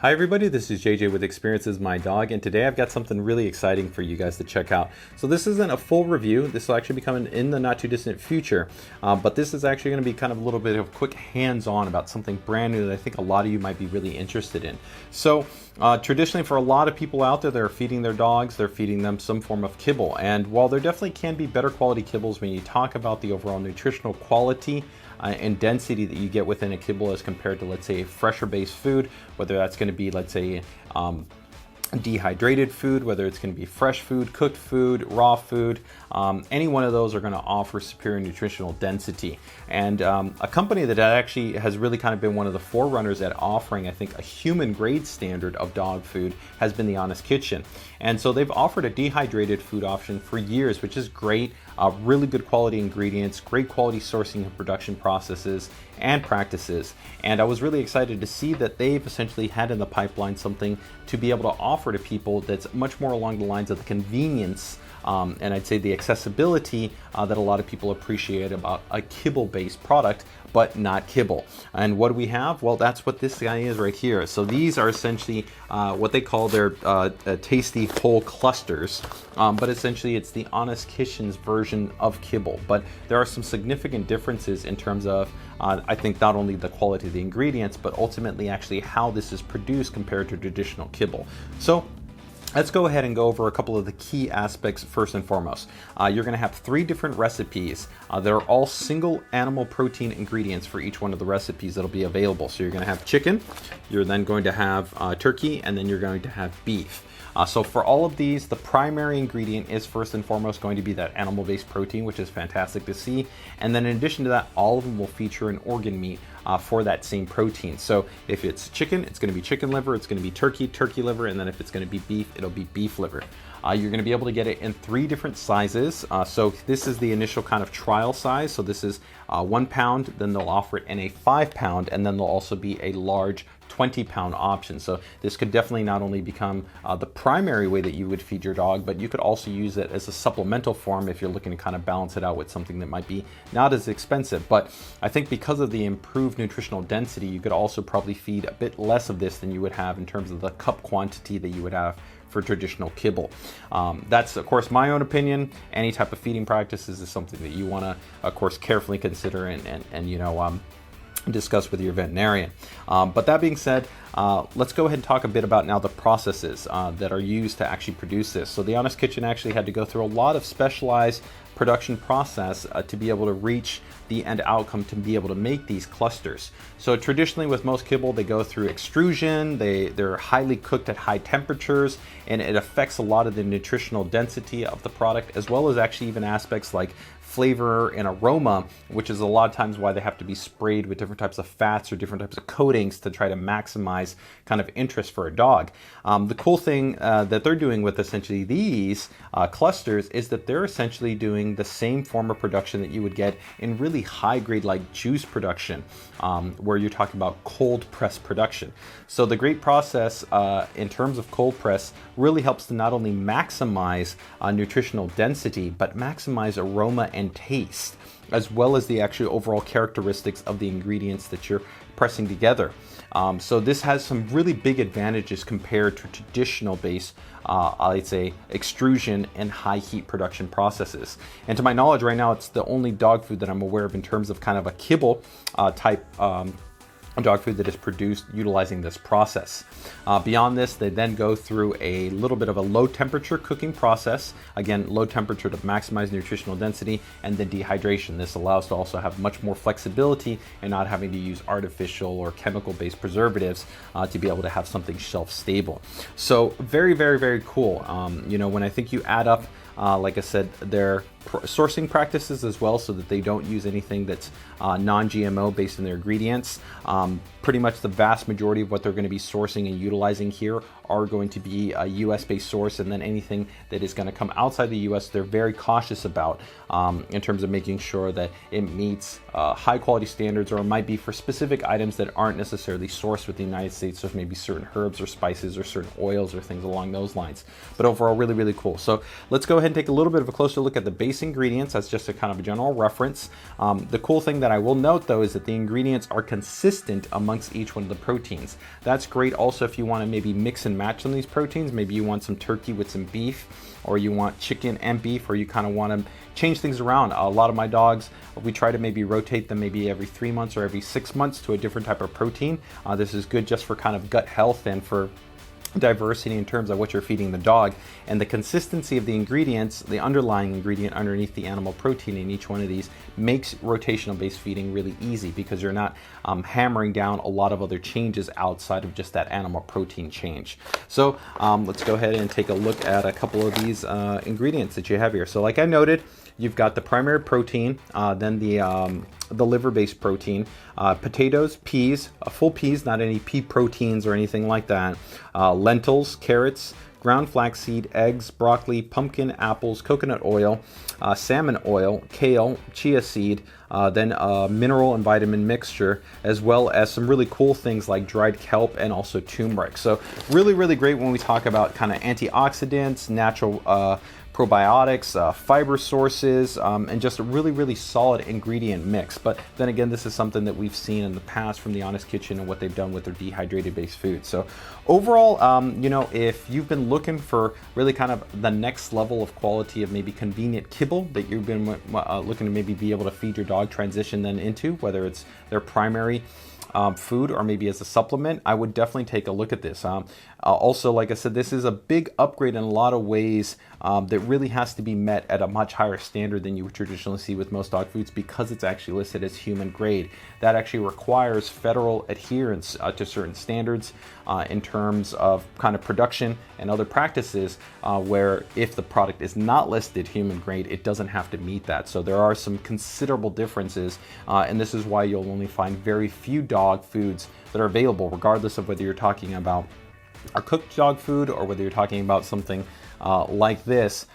Hi everybody, this is JJ with Experiences My Dog, and today I've got something really exciting for you guys to check out. So this isn't a full review, this will actually be coming in the not too distant future, but this is actually going to be kind of a little bit of quick hands-on about something brand new that I think a lot of you might be really interested in. So traditionally for a lot of people out there that are feeding their dogs, they're feeding them some form of kibble, and while there definitely can be better quality kibbles when you talk about the overall nutritional quality and density that you get within a kibble as compared to, let's say, a fresher based food, whether that's going to be, let's say, dehydrated food, whether it's going to be fresh food, cooked food, raw food, any one of those are going to offer superior nutritional density. And a company that actually has really kind of been one of the forerunners at offering, I think, a human grade standard of dog food has been the Honest Kitchen. And so they've offered a dehydrated food option for years, which is great. Really good quality ingredients, great quality sourcing and production processes and practices. And I was really excited to see that they've essentially had in the pipeline something to be able to offer to people that's much more along the lines of the convenience and I'd say the accessibility that a lot of people appreciate about a kibble-based product, but not kibble. And what do we have? Well, that's what this guy is right here. So these are essentially what they call their tasty whole clusters, but essentially it's the Honest Kitchen's version of kibble. But there are some significant differences in terms of I think not only the quality of the ingredients, but ultimately actually how this is produced compared to traditional kibble. So let's go ahead and go over a couple of the key aspects first and foremost. You're going to have 3 different recipes that are all single animal protein ingredients for each one of the recipes that'll be available. So you're going to have chicken, you're then going to have turkey, and then you're going to have beef. So for all of these, the primary ingredient is first and foremost going to be that animal-based protein, which is fantastic to see. And then in addition to that, all of them will feature an organ meat for that same protein. So if it's chicken, it's going to be chicken liver, it's going to be turkey liver, and then if it's going to be beef, it'll be beef liver. You're going to be able to get it in 3 different sizes. So this is the initial kind of trial size. So this is 1 pound, then they'll offer it in a 5 pound, and then there'll also be a large 20-pound option. So this could definitely not only become the primary way that you would feed your dog, but you could also use it as a supplemental form if you're looking to kind of balance it out with something that might be not as expensive. But I think because of the improved nutritional density, you could also probably feed a bit less of this than you would have in terms of the cup quantity that you would have for traditional kibble. That's of course my own opinion. Any type of feeding practices is something that you want to of course carefully consider and you know discuss with your veterinarian. But that being said, let's go ahead and talk a bit about now the processes that are used to actually produce this. So the Honest Kitchen actually had to go through a lot of specialized production process to be able to reach the end outcome to be able to make these clusters. So traditionally with most kibble, they go through extrusion, they're highly cooked at high temperatures, and it affects a lot of the nutritional density of the product, as well as actually even aspects like flavor and aroma, which is a lot of times why they have to be sprayed with different types of fats or different types of coatings to try to maximize kind of interest for a dog. The cool thing that they're doing with essentially these clusters is that they're essentially doing the same form of production that you would get in really high grade like juice production, where you're talking about cold press production. So the great process in terms of cold press really helps to not only maximize nutritional density, but maximize aroma and taste, as well as the actual overall characteristics of the ingredients that you're pressing together. So this has some really big advantages compared to traditional base, I'd say, extrusion and high heat production processes. And to my knowledge right now, it's the only dog food that I'm aware of in terms of kind of a kibble type dog food that is produced utilizing this process. Beyond this, they then go through a little bit of a low temperature cooking process. Again, low temperature to maximize nutritional density, and then dehydration. This allows to also have much more flexibility and not having to use artificial or chemical based preservatives to be able to have something shelf stable. So very, very, very cool. You know, when I think you add up like I said, their sourcing practices as well, so that they don't use anything that's non-GMO based in their ingredients. Pretty much the vast majority of what they're going to be sourcing and utilizing here are going to be a US based source, and then anything that is going to come outside the US they're very cautious about in terms of making sure that it meets high quality standards, or it might be for specific items that aren't necessarily sourced with the United States, so maybe certain herbs or spices or certain oils or things along those lines. But overall, really, really cool. So let's go ahead and take a little bit of a closer look at the base ingredients. That's just a kind of a general reference. The cool thing that I will note though is that the ingredients are consistent amongst each one of the proteins. That's great also if you want to maybe mix and match some of these proteins. Maybe you want some turkey with some beef, or you want chicken and beef, or you kind of want to change things around. A lot of my dogs, we try to maybe rotate them maybe every 3 months or every 6 months to a different type of protein. This is good just for kind of gut health and for diversity in terms of what you're feeding the dog, and the consistency of the ingredients, the underlying ingredient underneath the animal protein in each one of these makes rotational based feeding really easy, because you're not hammering down a lot of other changes outside of just that animal protein change. So let's go ahead and take a look at a couple of these ingredients that you have here. So like I noted, you've got the primary protein, then the liver-based protein, potatoes, peas, full peas, not any pea proteins or anything like that, lentils, carrots, ground flaxseed, eggs, broccoli, pumpkin, apples, coconut oil, salmon oil, kale, chia seed, then a mineral and vitamin mixture, as well as some really cool things like dried kelp and also turmeric. So really, really great when we talk about kind of antioxidants, natural probiotics, fiber sources, and just a really, really solid ingredient mix. But then again, this is something that we've seen in the past from the Honest Kitchen and what they've done with their dehydrated based food. So overall, you know, if you've been looking for really kind of the next level of quality of maybe convenient kibble that you've been looking to maybe be able to feed your dog, transition then into, whether it's their primary food or maybe as a supplement, I would definitely take a look at this. Also, like I said, this is a big upgrade in a lot of ways that really has to be met at a much higher standard than you would traditionally see with most dog foods, because it's actually listed as human grade. That actually requires federal adherence to certain standards in terms of kind of production and other practices, where if the product is not listed human grade, it doesn't have to meet that. So there are some considerable differences, and this is why you'll only find very few dog foods that are available, regardless of whether you're talking about a cooked dog food or whether you're talking about something like this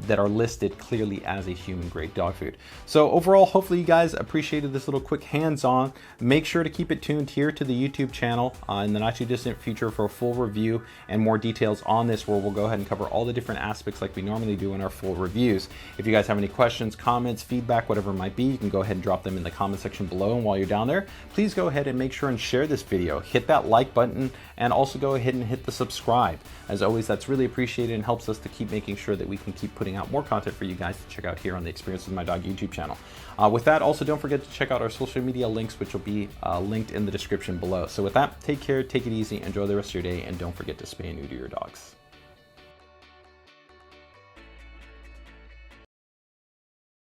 that are listed clearly as a human grade dog food. So overall, hopefully you guys appreciated this little quick hands-on. Make sure to keep it tuned here to the YouTube channel in the not too distant future for a full review and more details on this, where we'll go ahead and cover all the different aspects like we normally do in our full reviews. If you guys have any questions, comments, feedback, whatever it might be, you can go ahead and drop them in the comment section below. And while you're down there, please go ahead and make sure and share this video, hit that like button, and also go ahead and hit the subscribe. As always, that's really appreciated and helps us to keep making sure that we can keep putting out more content for you guys to check out here on the Experience with My Dog YouTube channel. With that, also don't forget to check out our social media links, which will be linked in the description below. So with that, take care, take it easy, enjoy the rest of your day, and don't forget to spay and neuter your dogs.